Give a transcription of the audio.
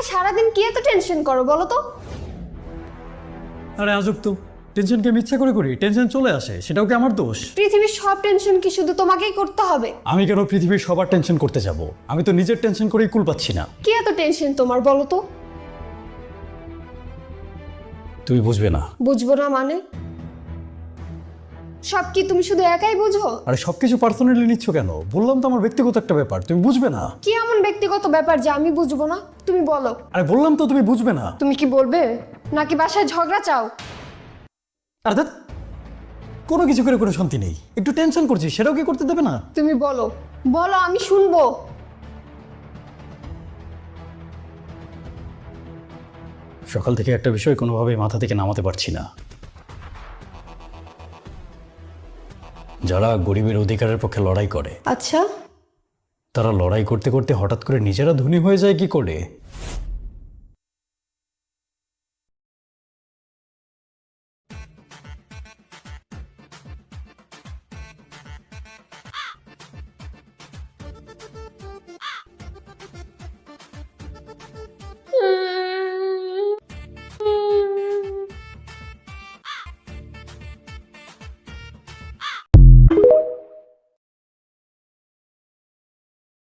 সারাদিন কি এত টেনশন করো বলো তো? আরে আজব তো, টেনশন কি আমি ইচ্ছা করে করি? টেনশন চলে আসে, সেটাও কি আমার দোষ? পৃথিবীর সব টেনশন কি শুধু তোমাকেই করতে হবে? আমি কেন পৃথিবীর সবার টেনশন করতে যাব? আমি তো নিজের টেনশন করেই কুল পাচ্ছি না। কি এত টেনশন তোমার বলো তো? তুমি বুঝবে না। বুঝবো না মানে? সব কি তুমি শুধু একাই বুঝো? আরে সবকিছু পার্সোনালি নিচ্ছ কেন? বললাম তো আমার ব্যক্তিগত একটা ব্যাপার, তুমি বুঝবে না। কি এমন ব্যক্তিগত ব্যাপার যে আমি বুঝবো না? তুমি বলো। আরে বললাম তো তুমি বুঝবে না। তুমি কি বলবে নাকি বাসায় ঝগড়া চাও? আরে ধ্যাৎ, কোনো কিছু করে কোনো শান্তি নেই। একটু টেনশন করছি, সেটাও কি করতে দেবে না? তুমি বলো, বলো আমি শুনবো। সকাল থেকে একটা বিষয় কোনোভাবেই মাথা থেকে নামাতে পারছি না। যারা গরিবের অধিকারের পক্ষে লড়াই করে, আচ্ছা, তারা লড়াই করতে করতে হঠাৎ করে নিজেরা ধনী হয়ে যায় কি করে?